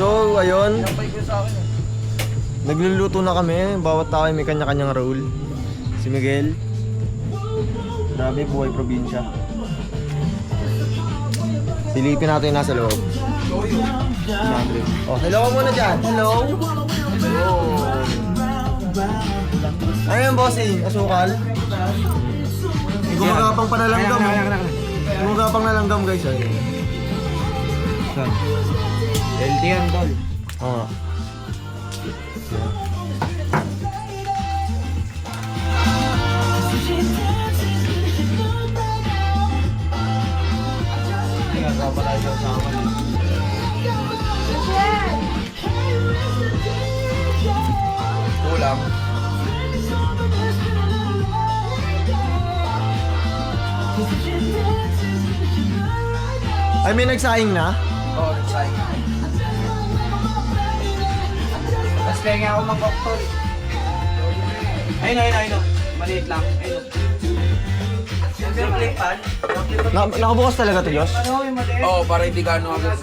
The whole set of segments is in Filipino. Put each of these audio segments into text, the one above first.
So, ayun. Nagluluto na kami. Bawat tao may kanya-kanyang role. Si Miguel. Grabe, buhay probinsya. Silipin natin yung nasa loob. Oh, hello ka muna dyan. Hello. Hello. Ano yung bossing? Asukal? Gumagapang panalanggam. Gumagapang nalanggam guys. LT yan, tol. Oo. Kulang. Ay, may nagsaing na? Oo, nagsayang. Tapos kaya nga ako mag-octol. Ayun. Maliit lang. Ayun. Yung click pan. Nakabukas talaga to, Josh? Oo, para hindi ka ano agad.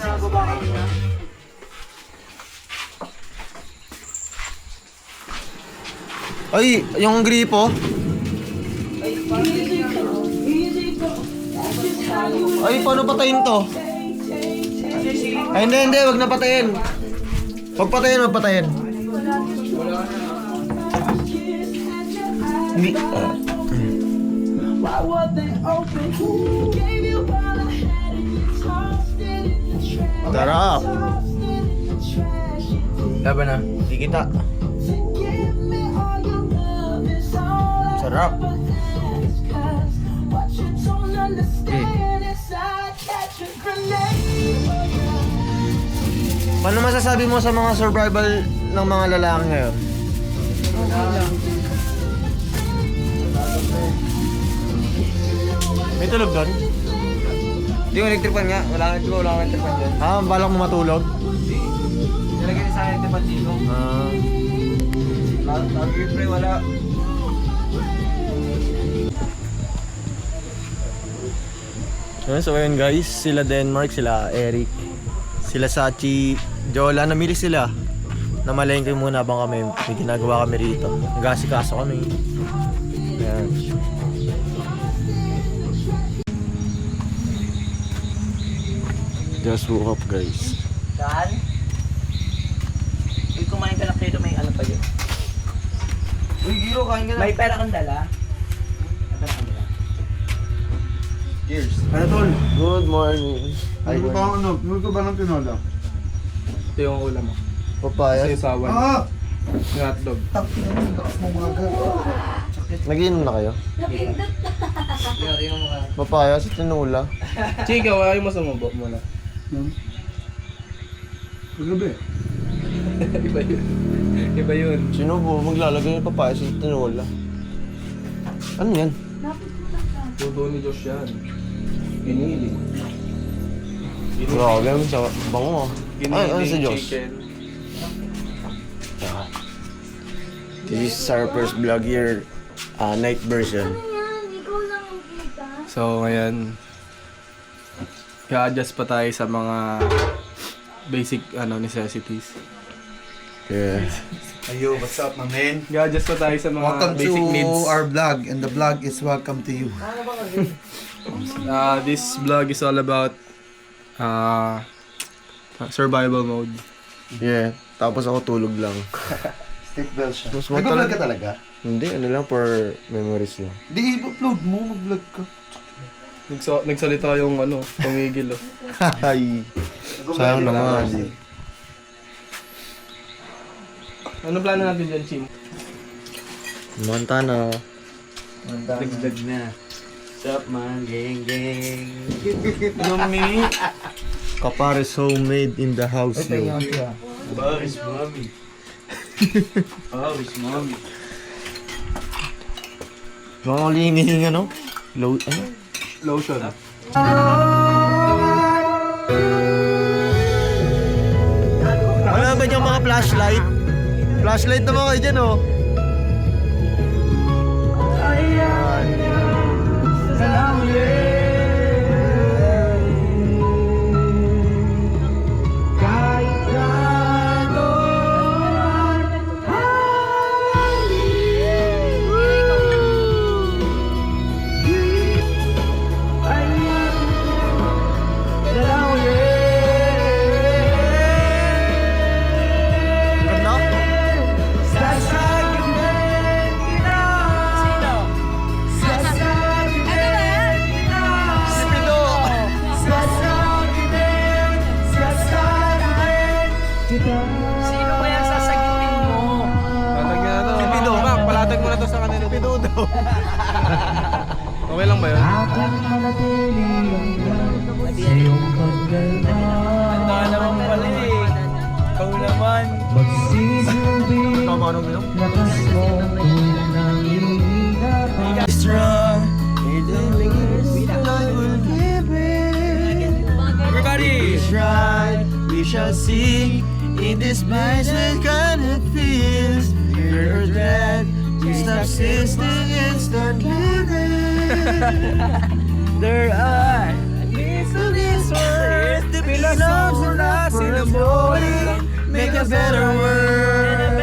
Ay, yung gripo. Ay, paano patayin to? Ay, hindi, wag na patayin. Wag patayin. Hindi. Sarap. Laban na. Hindi kita. Sarap. Paano masasabi mo sa mga survival ng mga lalaki ngayon? May tulog doon? Hindi ko electric fan nga. Wala kang electric fan dyan. Ah, balak mo matulog? Nalagyan ni sa electric fan dito. Ah. Lagi pre, wala. So ayun guys, sila Denmark, sila Eric, sila Sachi, Jola, namili sila. Namalengke muna habang kami, may ginagawa kami rito. Nag-asikaso kami. Ayan. Just woke up guys. Saan? Uy, kumain ka lang dito, may ano pa yun. Uy, Giro, kain ka na. May pera kang dala. Cheers. Ano tol? Good morning. Ay, ko ba ano? Luto ba ng tinola? Ito yung ulam mo. Papaya. Sawan. Ah! Yung hotdog. Tapos mo lakas mo mga gan. Nagiinom na kayo? Papaya sa tinula. Chika, ayaw mo sumubok muna. Kagabi. Iba yun. Sino po maglalagay ng papaya sa tinula? Ano yan? Tuto ni Josh yan. Ginili. Grabe, sa bango. Ay, ano si Josh? Chicken. This is our first vlog here, night version. So ngayon, i-adjust pa tayo sa mga basic necessities. Yeah. Ayo, what's up my man? I-adjust pa tayo sa mga Welcome to basic needs. our vlog and the vlog is welcome to you. This vlog is all about survival mode. Yeah, tapos ako tulog lang. Stick bell siya. Tapos Nag-vlog ka talaga? Hindi, ano lang for memories lang. Di i-upload mo, mag-vlog ka. Nagsalita yung pumigil. Ay, sayang naman. Anong plano natin dyan, Chin? Montana. Dagdag na. What's up man, gang gang. Mami! Kapares homemade in the house yo. Baris mami. Baris mami. Mga linihin ano? Lotion. Ano ba yung mga flashlight? Flashlight naman kayo dyan oh. Okay lang ba yun? Handa naman pala eh. Ikaw naman. Tama nung minum? Strong. Everybody. Right, we shall see in this place what kind of feels. Fear or dread, we stop existing and start living. There are needs to this world to be lost for us in the morning. Make a better world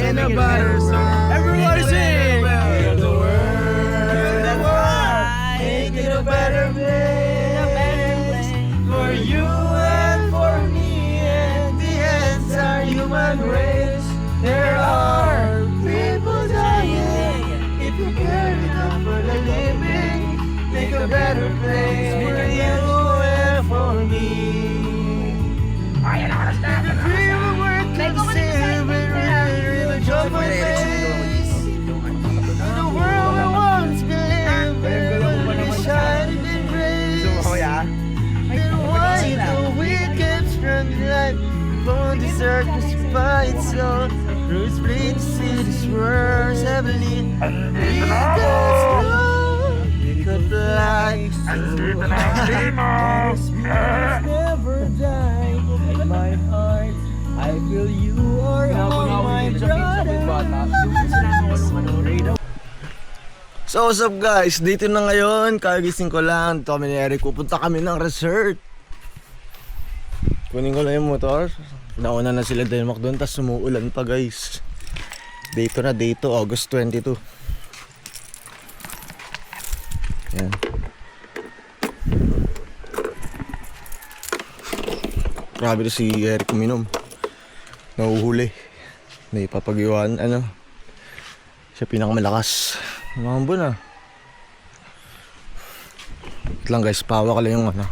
And a better song. Everybody sing. Build the world, That's right. make it a better place for you and for me. And the ends are human race. There are people dying. If you care enough for the living, make a better place for you and for me. If you dream of work and save it, really joyful face. In the world we once believed in, will be shining in grace. And why do we keep struggling life? Don't deserve to survive its soul. Roots bleed to see this world's heavenly. We could fly. Never die in my heart. I feel you are all my brother. So what's up guys? Dito na ngayon, kagising ko lang. Dito kami ni Eric, pupunta kami ng resort. Kunin ko lang yung motor. Nauna na sila Denmark doon, tapos sumuulan pa guys. Dito na, dito, August 22. Yan. Grabe na si Eric uminom. Nahuhuli. Naipapag-iwan, ano. Siya pinakamalakas. Mambo na. Wait lang guys, pawa ka lang yung ano.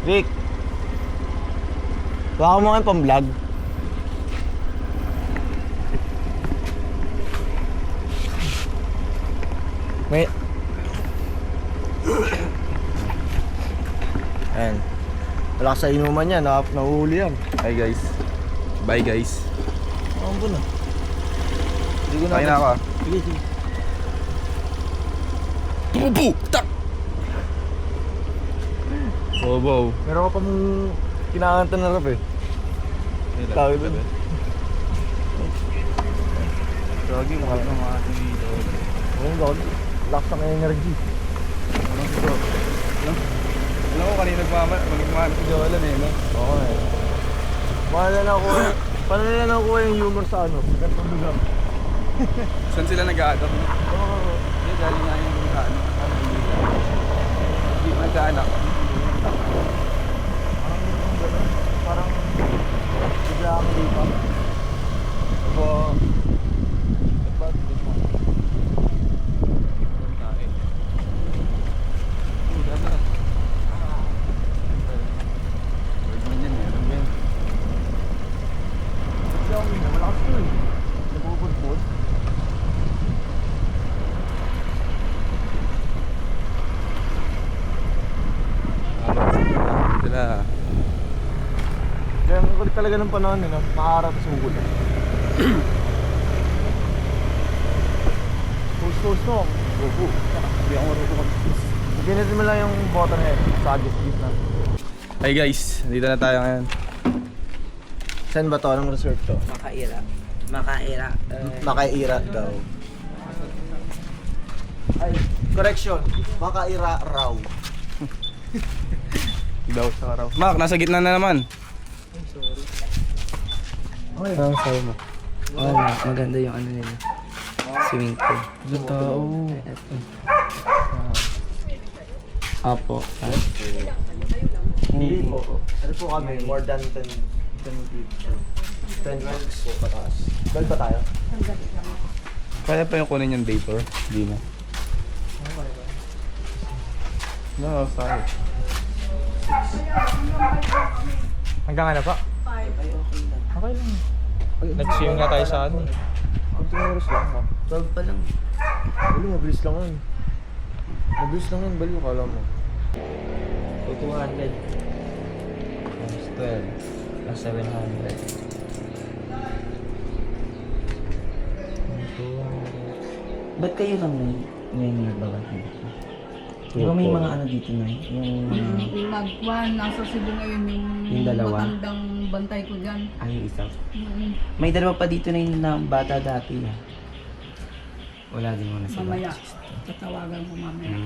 Vic, baka mo ngayon pang-vlog. May... Ayan. Wala ka sa inuman yan, nahuhuli yan. Hi guys. Bye guys. Mambo na. Hindi ko na... Kain na ako. Sige, sige. Tubo! Tak! Bobo. Meron ka pang kinakanta na rap eh. Tawag doon. Lagi mahal ng mga ating dito. Ayun, dog. Lakas ng energy. Alam ko kanina magmamahal si Jolan eh, no? Oo eh. Paano nila nakuha yung humor sa ano? Ganitong lugar. Saan sila nag-a-adapt? Oo. Hindi, galing nga yung ano. Hindi nag-aanak. Parang bigla kang dito. Aba. Malakas ko eh. Nabubudbud. Sila. Kaya ang kulit talaga ng panahon eh, no? Makaharap sa sugod eh. Post no? Opo. Hindi ako marunong. Ginitin mo lang yung button eh, sa gift na. Hi guys, dito na tayo ngayon. Saan ba to? Anong resort to? Makaira. Makaira. Makaira daw. Ay, correction. Makaira raw. Daw sa araw. Mac, nasa gitna na naman. Okay. Ang sabi mo. Oo na, maganda yung ano nila. Swimming pool. Ilang tao. Apo. Hindi po. Ano po kami? More than 10 people. 10 minutes po pataas. Bal pa tayo? Kaya pa yung kunin yung vapor? Hindi na. No, sorry. Hanggang ano pa? Okay lang. Nag-swim nga tayo sa ano. Kunting oras lang ha. 12 pa lang. Baliw, mabilis lang yun. Mabilis lang yun, baliw, kala mo. So 200 times 12 plus 700. Ba't kayo lang ngayon nagbawal dito? Di ba may mga ano dito na yung Nagwan, nasa Cebu ngayon Yung dalawa? matandang bantay ko dyan. ay isa? May dalawa pa dito na yung na bata dati ah. Wala din mo na sila. Mamaya, tatawagan ko mamaya.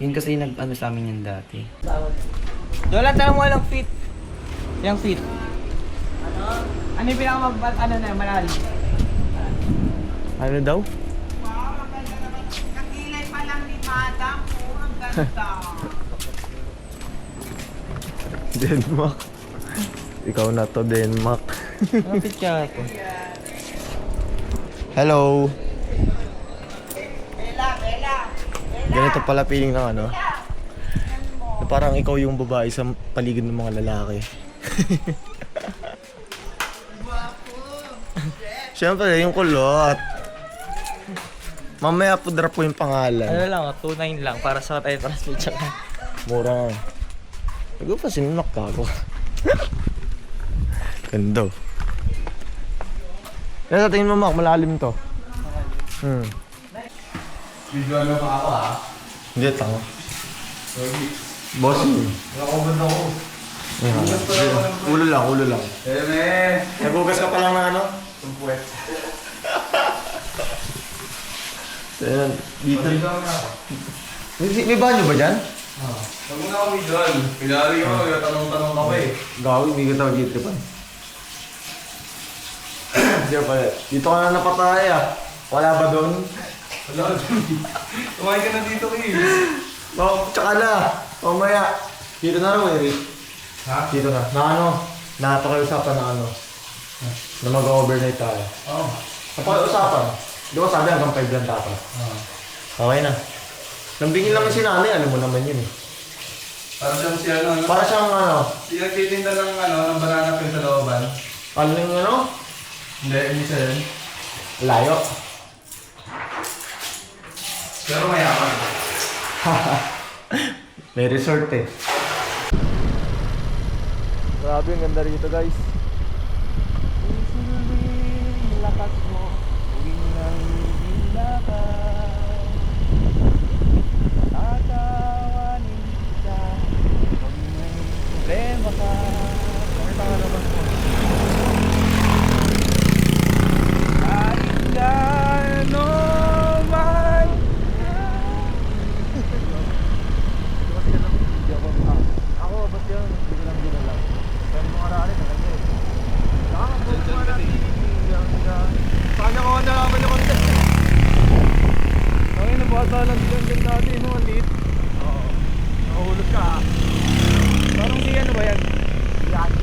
Yun kasi nag-ano sa amin yun dati. Jola, tanong mo anong fit? Yung fit. Ano yung ano na, malalim? Ano daw? Kakilay pa lang ni Madam, ang ganda. Denmark. Ikaw na to, Denmark. Anong fit ka ito? Hello. Ganito pala feeling ng ano. Na parang ikaw yung babae sa paligid ng mga lalaki. Siyempre, yung kulot. Mamaya po drop ko yung pangalan. Ano lang, 2.9 lang para sa tayo transmission. Mura. Huwag pa sinunak ka ako. Ganda. Kaya sa tingin mo, Mac, malalim to. Video ano pa ako ha? Hindi, tanga. Bossing. Nakakaband ako. Ulo lang, ulo lang. Eh, Nagugas ka pa lang ng ano? Tumpuwet. Ayan, dito. Dito na. May banyo ba dyan? Huwag mo na kami doon. Pinari ko, tanong-tanong ka pa eh. Gawin, hindi ka tawag dito pa. Hindi pa. Dito ka na napatay ah. Wala ba doon? Wala doon. Kumain ka na dito eh. Oh, tsaka na. Mamaya. Dito na raw eh. Ha? Dito na. Na ano? Napakiusapan na ano. Na mag-overnight tayo. Oo. Napakiusapan. Di ba sabi hanggang 5 lang tapos? Okay na. Lambingin naman si nanay, alam mo naman yun eh. Para siyang si ano, Para siyang ano, si nagtitinda ng ano, ng banana peel sa looban. ano yung ano? Hindi, hindi siya yun. Layo. Pero mayaman. May resort eh. Grabe, ang ganda rito guys. Isuling lakas mo, uwing nang hilakad. Tatawanin kita, pag may problema ka. Bakit ang naman mo? Kahit gaano man. Ako, ba't yun? Hindi ko lang ginalang. Pero mga arali, talaga eh. Nakakapunta mo na Kanya ko na naman yung content. Ang inabata lang dyan natin, no? Ang liit. Oo. Nakahulog ka ha. Parang si ano ba yan? Biani.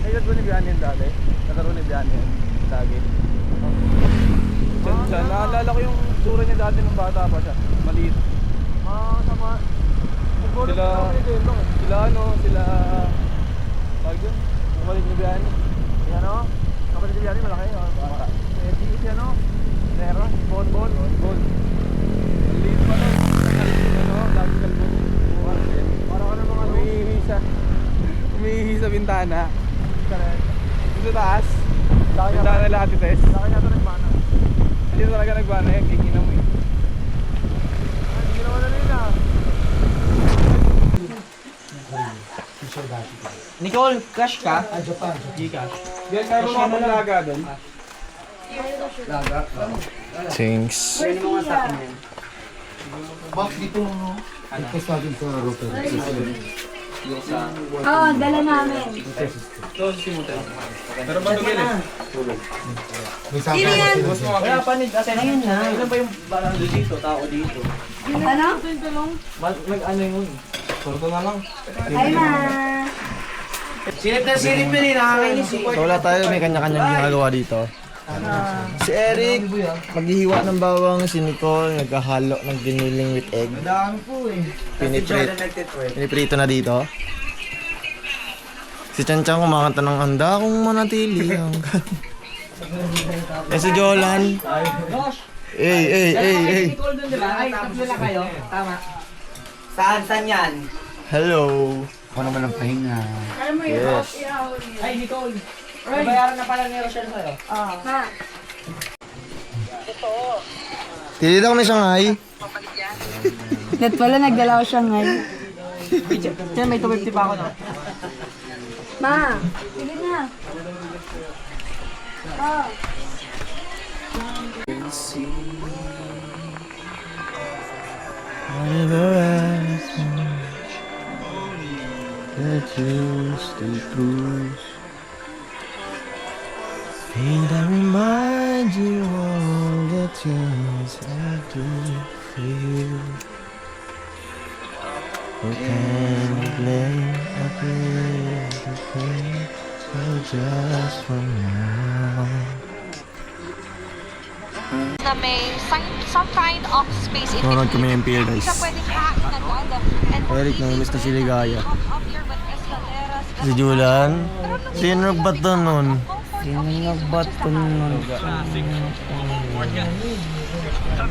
Nailad ko ni Biani yan dati. Nagaro ni Biani yan. Lagi. Diyan, naalala ko yung tsura niya dati nung bata pa siya. Maliit. Sama. Sila ano, sila... Tawag yun? Kapalit ni Biani. Si ano? Kapalit ni Biani, malaki. Si ano? Nera, Bon. Maliit pa nun. Ano, lagi kalbon. Parang ano mga umihihi sa bintana. Dito taas. Bintana lahat ites. Laki niya ito nagbana. Dito talaga nagbana yan, kikina mo eh. Hindi naman na rin ah. Nicole, cash ka? Japan. Gcash. Diyan tayo mga maglaga doon. Thanks. Oo, dala namin. Pero matugil eh. Sino yan? Wala pa ni kasi ayun na. Ilan ba yung barangay dito, tao dito? Ano? Ano yun? Sorto na lang. Ay ma. Silip na silip yun eh, nakakainis eh. So wala tayo, may kanya-kanyang ginagawa dito. Si Eric, maghihiwa ng bawang. Si Nicole, naghahalo ng giniling with egg. Dami po eh. Piniprito na dito. Si Chan Chan kumakanta ng handa kong manatili hanggang... Eh si Jolan. Hey. Nicole dun, di ba? Ay, tatlo lang kayo. Tama. Saan yan? Hello. Ako naman ang pahinga. Yes. Ay, Nicole. Bayaran na pala ni Rochelle sa'yo. Ma. Tilid ako na Shanghai. Net pala, nagdala ko siya ngayon. Diyan, may 250 pa ako, no? Ma, sige na. Oh. Whenever I that you stay close. May that remind you all the things I do for you. Who can blame a little thing just for now? Na may some kind of space in Nanonood between. kami ng pier, Hindi guys. siya pwedeng kain agad. And Eric, namimiss na si Ligaya. of your escaleras. Si Julan? Sino nagbato nun? Nagbato nun.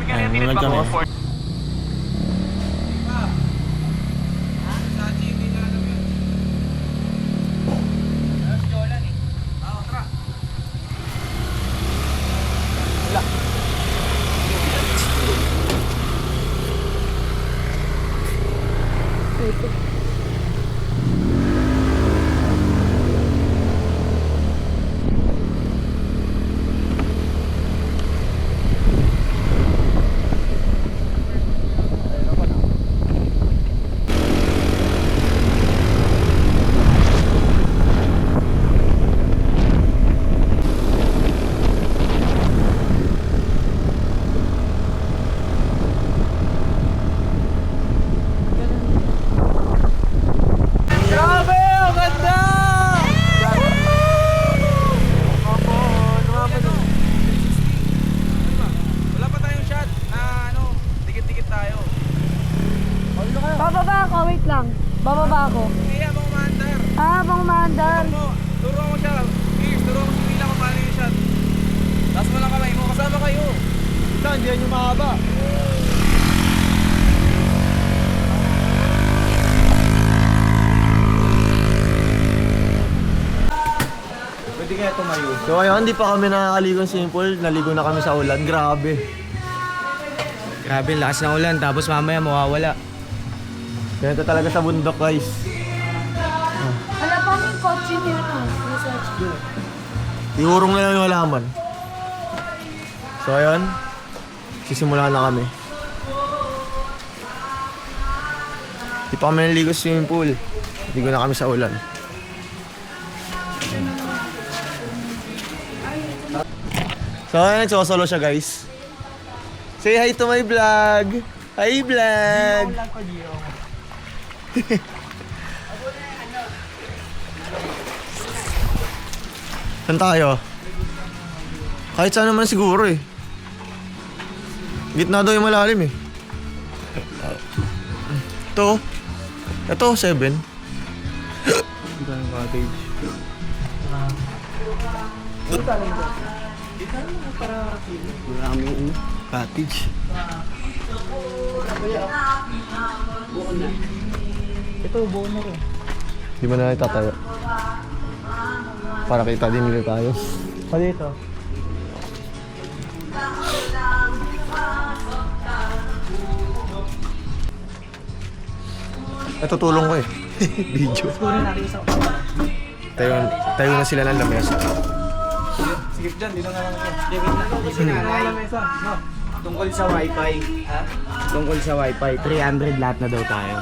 Ay, nanonood kami. Grabe! Ang ganda! Wala pa tayong shot na dikit-dikit tayo. Bababa ako, wait lang. Bababa ako. Kaya bang umaandar? Bang maandar. Turo mo siya. Cheers, turo mo si Mila kung paano yung shot. Taas mo lang kamay mo, kasama kayo. Hindi yan yung mahaba. Pwede kaya tumayo. So ayun, hindi pa kami nakakaligo simple. Naligo na kami sa ulan. Grabe. Grabe, lakas ng ulan, tapos mamaya mawawala. Ganito talaga sa bundok, guys. Wala pa yung kotse niya. Iurong na lang yung halaman. So ayun, sisimulan na kami. Di pa kami naligo sa swimming pool. Naligo na kami sa ulan. So ayun, nagsosolo siya, guys. Say hi to my vlog! Hi vlog! Saan tayo? Kahit saan naman siguro eh. Gitna daw yung malalim eh. Ito. Ito, 7. Cottage. Maraming cottage. Ito, buo na rin. Di ba na itatayo? Para kita din nila tayo. Pa dito. Ito tulong ko eh. Video. Kunin natin isang Tayo na sila ng lamesa. Sige dyan, dito na lang ito. Dito na lang lamesa. No. Tungkol sa wifi. Ha? Tungkol sa wifi. 300 lahat na daw tayo.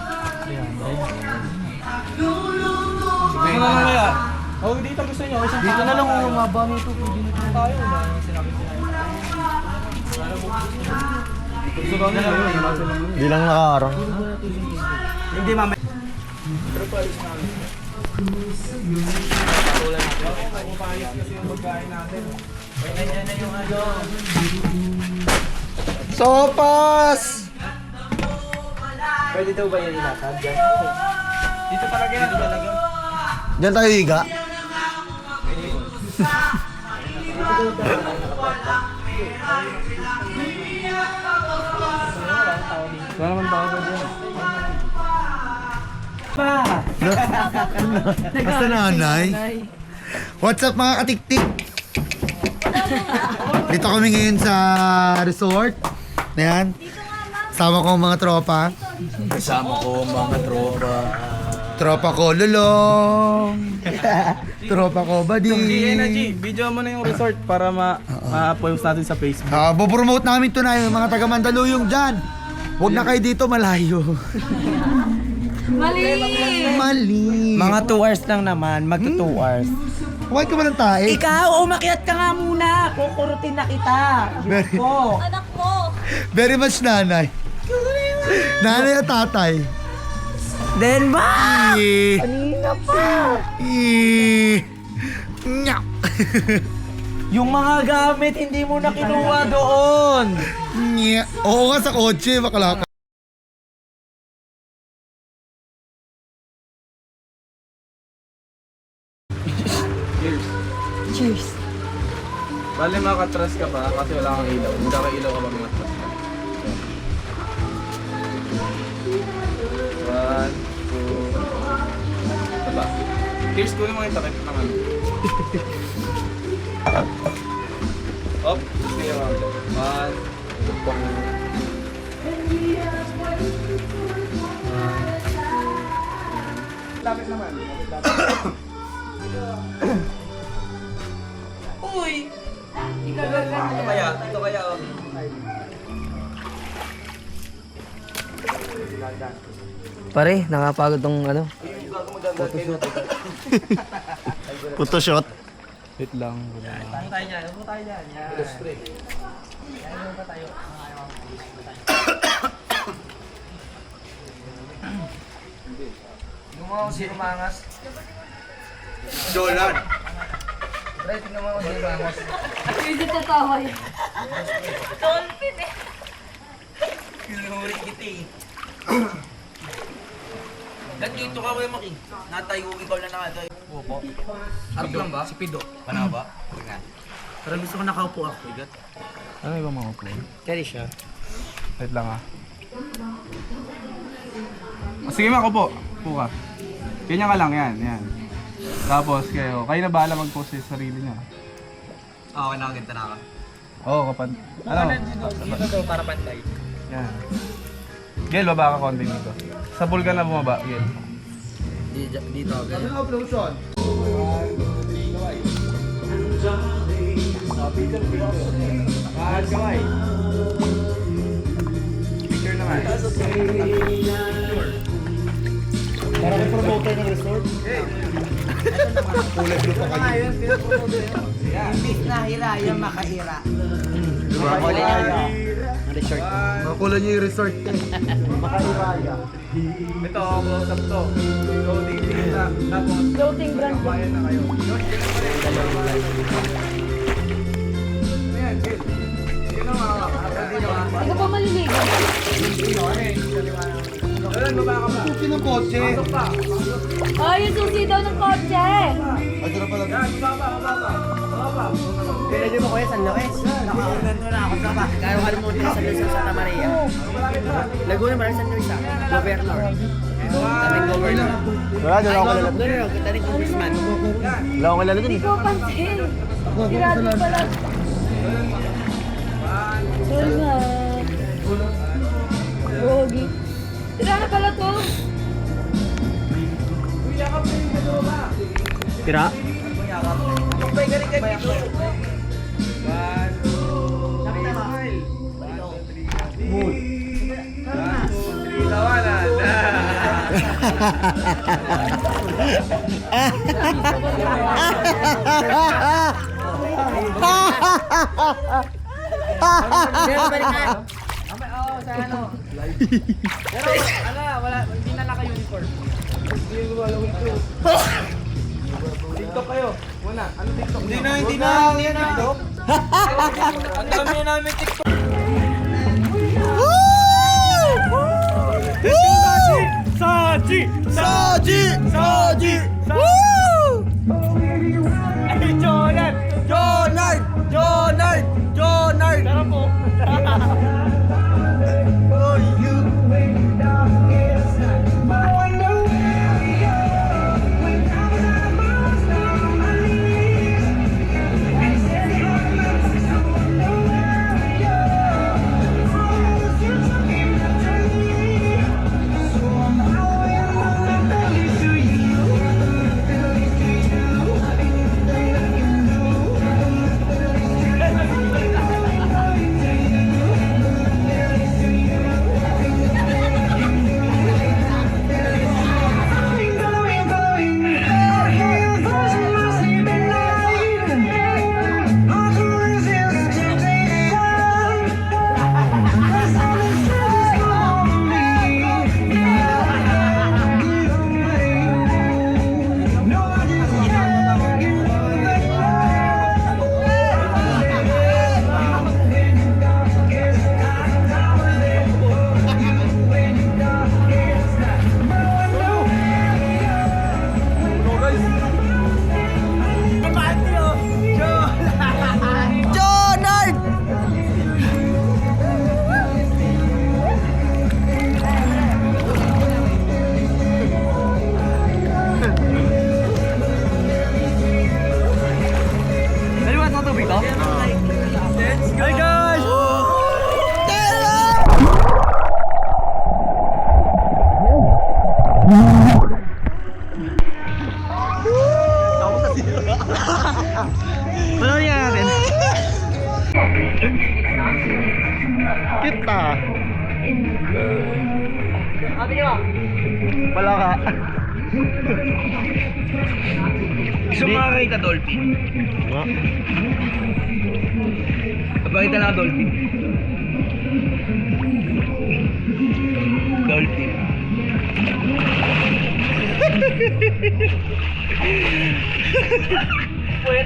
Sige na lang kaya. Oh, dito gusto nyo. Isang dito na lang umaba nito. Pwede nito na tayo. Sinabi sila. Gusto daw nila yun. Di lang nakaarang. Hindi mamaya. Sopas! Pwede daw ba yan ilakad dyan? Dito talaga yan. Dito talaga. Diyan tayo higa. Wala naman tao ka dyan. Basta nanay. What's up mga katiktik? Dito kami ngayon sa resort. Ayan. Sama ko ang mga tropa. Kasama ko mga tropa. Tropa ko Lulong. Tropa ko Badi. Video mo na yung resort para ma-post natin sa Facebook. Bopromote namin ito na yung mga taga Mandaluyong dyan. Huwag na kayo dito, malayo. Mali! Mali. Mga 2 hours lang naman, magto 2 hours. Huwag ka ba ng tae? Ikaw, umakyat ka nga muna. Kukurutin na kita. Diyos ko. Anak mo! Very much nanay. Nanay at tatay. Denmark! Eh. Kanina pa. Nyak. Yung mga gamit, hindi mo na kinuha doon. Nyak. Oo nga sa kotse, bakla ka. Cheers. Bale makatras ka pa kasi wala kang ilaw. Hindi ka ilaw ka matras ka. 1, 2. Taba. Cheers ko yung mga itakip ng ano. Up. Sige mga ito. 1. Lapit naman. Uy! Ito kaya, oh. Pare, nakapagod tong ano. Photoshot. Wait lang. Tayo dyan, upo tayo dyan. Yan. Tingnan mo ako si Umangas. Dolan. Pre, tingnan mo ako si Umangas. Hindi tatawa yan. Dolphin eh. Pinuri kita eh. Ba't dito ka kuya Maki? Natayo ikaw na nakatayo. Opo. Harap lang ba? Si Pido. Pana ba? Tingnan. Pero gusto ko nakaupo ako. Igat. Ano ibang mga play? Kali siya. Wait lang ah. Sige makupo. Upo ka. Ganyan ka lang yan. Yan. Tapos kayo na bahala mag-post sa sarili niya. Okay na, ganito na ka. Oo, kapan. Ano? Dito to para pantay. Yan. Gel, baba ka konti dito. Sa pool ka na bumaba, Gel. Dito. Picture naman. Para may promoter ng resort. Kulay blue pa kayo. Imbis na hiraya, makahira. Resort. Makulay niyo yung resort. Makahiraya. Ito, close up to. Loading data. Tapos, Floating brand. bayan na kayo. Ayan, Gel. Sino mga Ikaw pa maliligo. Ayan, baba ka pa. Puki ng kotse. Pasok pa. Ay, yung susi daw ng kotse. Ay, na pala. Yan, baba. Pwede mo kuya San Luis. Nakaunan mo na ako sa ba. Kaya kalimutin sa Luis sa Santa Maria. Laguna ba San Luis ah? Governor. Kaming governor. Wala, doon ako kalala. Doon, kita rin congressman. Wala ako kalala dun. Hindi ko pansin. Sirado pala. Sorry nga. Gogi. Sirado pala to. Tira. Bay ka rin dito. Sa ano? Pero wala, hindi na naka-uniform. TikTok kayo. Muna. Ano TikTok? Hindi na. Ang dami na namin TikTok. Saji! Woo! Jonard! Jonard! Tara po! Hi guys! Ano yan natin? Kita! Wala ka. Gusto mo makakita dolphin? Nga. Pakita na dolphin. Dolphin.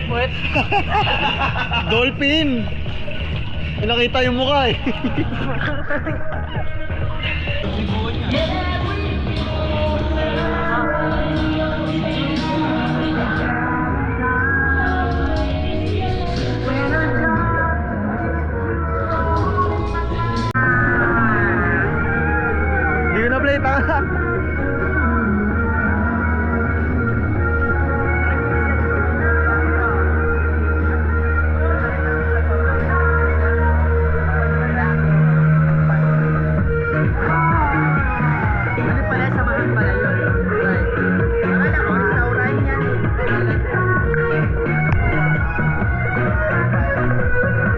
Puwet. Dolphin! May nakita yung mukha eh. Hindi ko na-play, tanga.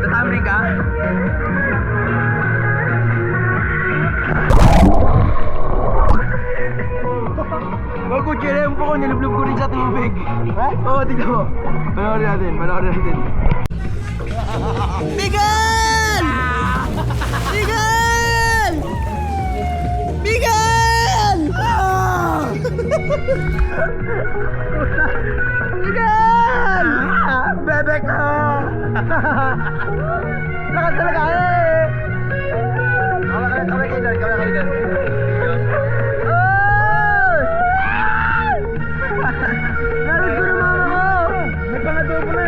Tatamay ka? Bago chilempo ko, nilublob ko rin sa tubig. Ha? Oo, tignan mo. Panoorin natin. Miguel! Miguel! Miguel! Miguel! Bebe ko! Lakas talaga eh! Kaway kayo dyan. Naras ko na mama ko! May pangadobo na!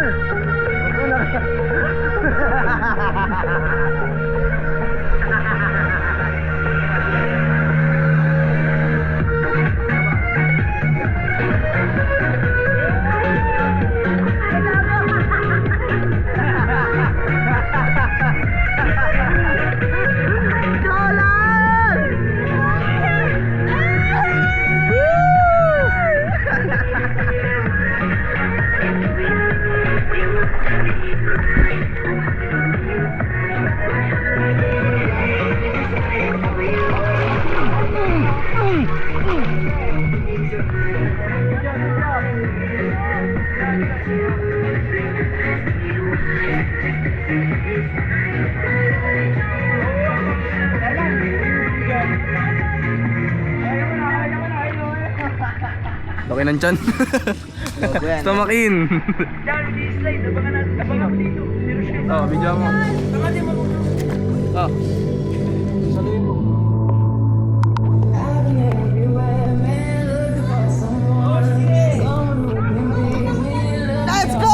Laki ng tiyan. Stomakin. Oh, video mo. Oh. Let's go!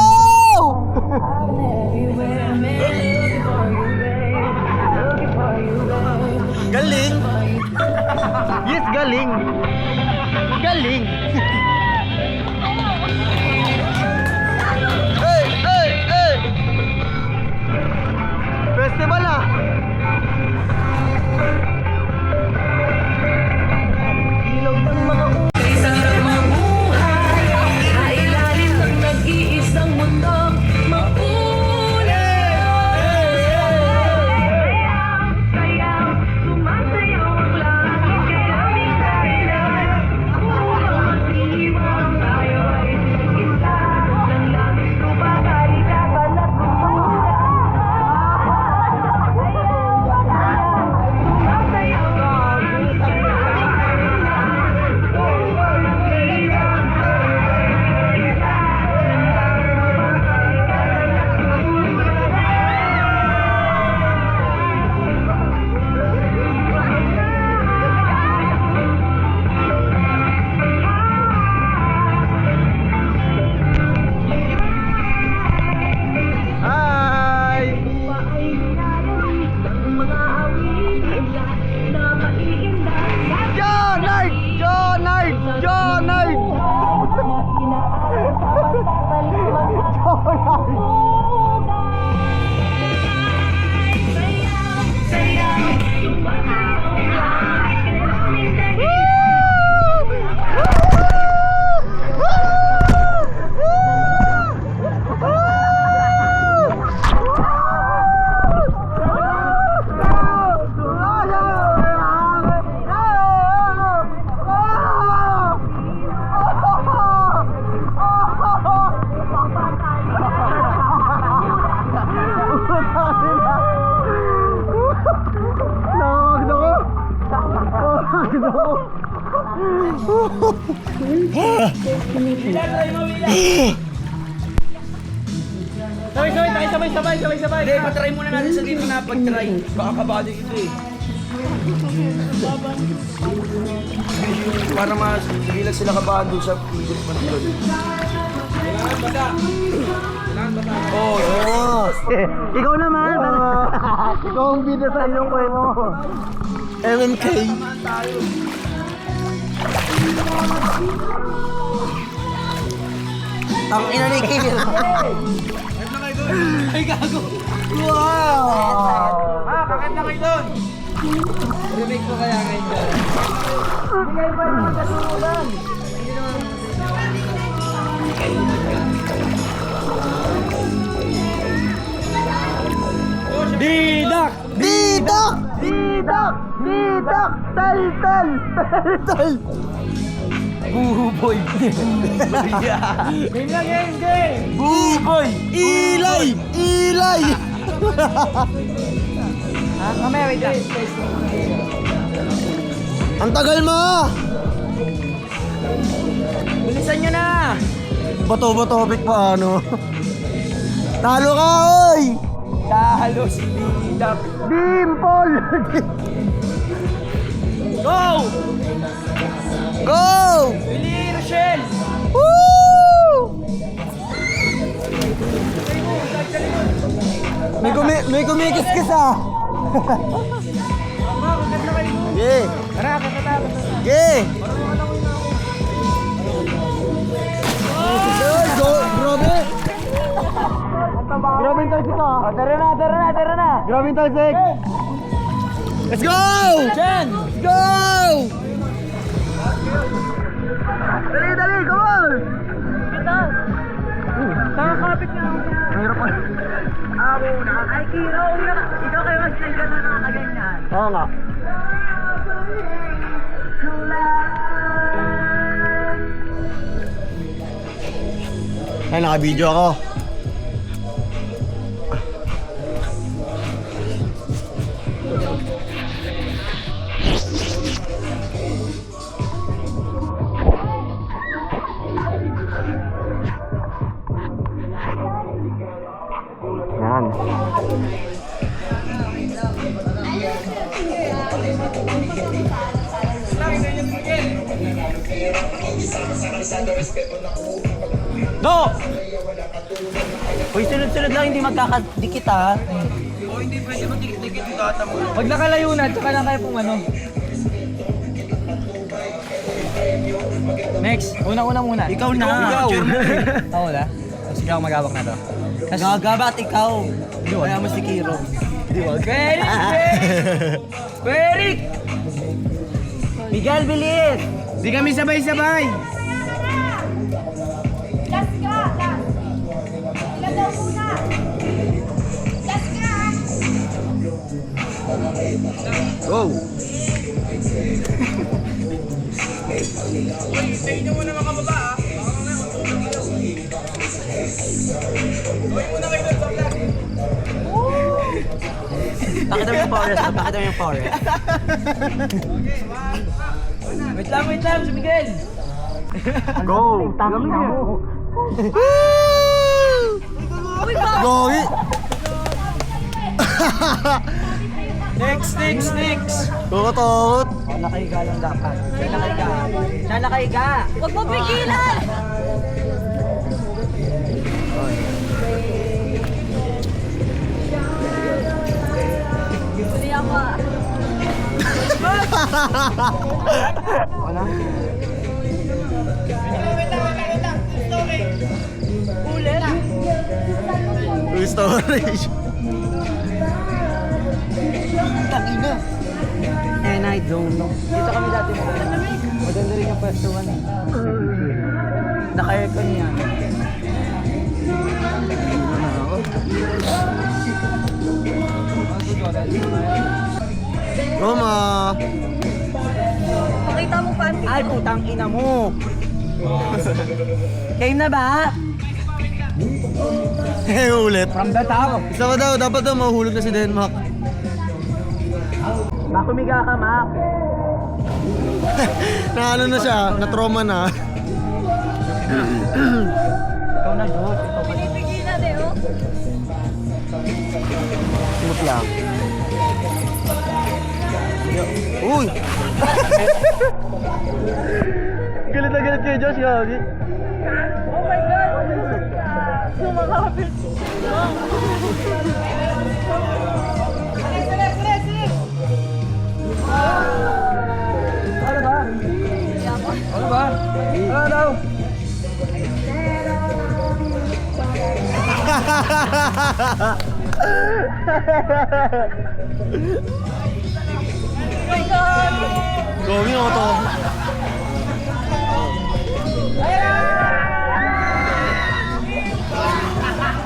Galing! Galing! Hey! Hey! Hey! Festival ah! Ilaw ng mga Sabay. Hindi, patry muna natin sa dito na pag-try. Baka kabado ito eh. Para mas hindi lang sila kabahan doon sa pigil pa doon. Kailangan bata. Oo. Ikaw naman! Ikaw ang bida sa inyong kwento. MMK. Ang ina ni Kill. Ay, gago! Wow! Kakit na kayo doon! Remake ko kaya ngayon doon. Bigay ba naman kasunulan? Didak! Didak! Didak! Didak! Tal! Buboy! Game na game! Buboy! Ilay! Ilay! Mamaya, wait lang. Ang tagal mo! Bilisan nyo na! Bato-bato pa ano? Talo ka, oy! Talo si Didak! Dimple! Go! Go! Bili, Rochelle! Woo! May kumikis-kis ah! Yeah! Tara, kakatapos na. Yeah! Go! Grabe! Grabe yung talsik ah! Tara na! Grabe yung talsik! Let's go! Jen! Let's go! Dali! Come on! Nakakapit nga ako. Mahirap pa. Ako na. Ay, Kiro, ikaw kayo mag-slide ka na nakaganyan. Oo nga. Ay, naka-video ako. Yan. Go! Uy, sunod-sunod lang, hindi magkakadikit ha. Oo, hindi pwede magdikit-dikit yung data mo. Pag nakalayo na, tsaka na kayo pong ano. Next, una muna. Ikaw na. Ikaw. Ako na? Sige ako magawak na to. Gagabat ikaw. Kaya mo si Kiro. Eric! Miguel, bilis! Di kami sabay-sabay! Last ka! Last! Ilan daw muna? Last ka! Go! Pakita mo yung forest. Pakita mo yung forest. Wait lang, si Miguel! Go! Gogi! Next! Kukutot! Nakahiga lang dapat. Siya nakahiga. Huwag mo pigilan! Hindi ako. Uy, storage! And I don't know. Dito kami dati maganda rin yung pwestuhan eh. Naka-aircon niya. Roma! Pakita mo pa. Ay, putang ina mo! Kayo na ba? Eh, ulit. From the top! Isa pa daw, dapat daw mahulog na si Denmark. Makumiga ka, Mac. Na ano na siya, na trauma na. Ikaw na, Diyos. Ikaw ka na. Pinipigilan eh, oh. Smooth lang. Uy! Galit na galit kay Josh, gagi. Oh my God! Sumakapit. Ano ba? Ano daw? Oh my God! Gogi ako to.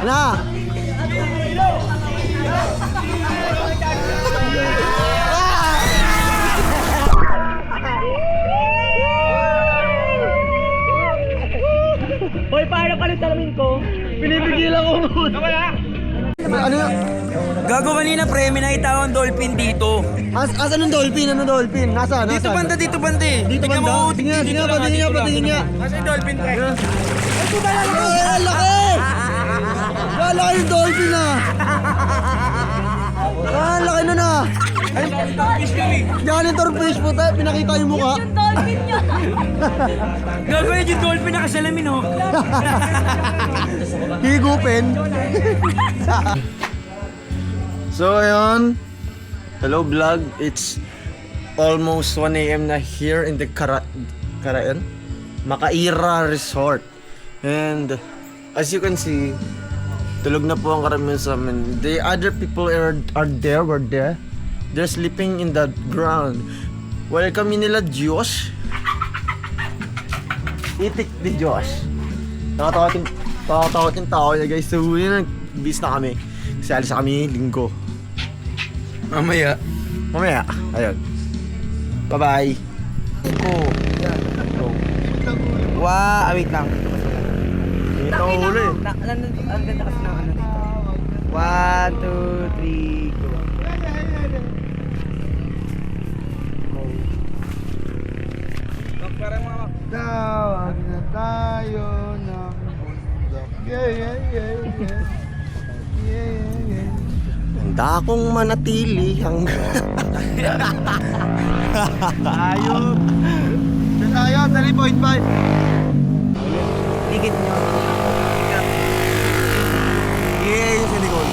Na! Hoy, paano ka ng salamin ko? Pinipigilan ko muna. Ano yun? Gago kanina pre, may nakita akong dolphin dito. Asan yung dolphin? Ano dolphin? Nasaan? Dito banda, dito banda eh. Dito Tingnan banda? mo, Tingnan dito nga, lang, tingnan dito nga, lang. tingnan nga. Nasa yung dolphin pre. Ang laki! Ang laki yung dolphin na! Ang laki na na! Janitor fish po tayo, pinakita yung mukha. Yung dolphin niya! Gago yun yung dolphin nakasalamin oh. Higupin. So ayun, hello vlog, it's almost 1 AM na here in the Makaira Resort. And as you can see, tulog na po ang karamihan sa amin. The other people were there. They're sleeping in the ground. Welcome nila Josh. Itik di Josh. Nakatawating tao niya guys. So yun, bis na kami. Kasi alis na kami linggo. Mamaya, ayun. Bye-bye. Wow, wait lang. Ito huli. Ang ganda kasi ng ano dito. 1, 2, 3, go. Tawag na tayo ng bundok. Yeah. Handa akong manatili hanggang... Ayop! Tayo, 3.5. Tigit nyo. Yeah, yung silikon.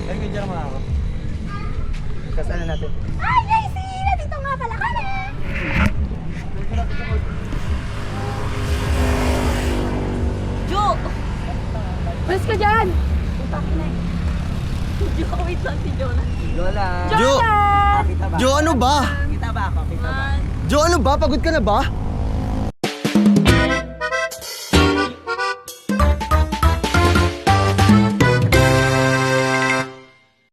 Ay, medyo naman ako. Pwes ka dyan! Jo! Jo, ano ba? Kita ba ako? Kita ba? Jo, ano ba? Pagod ka na ba?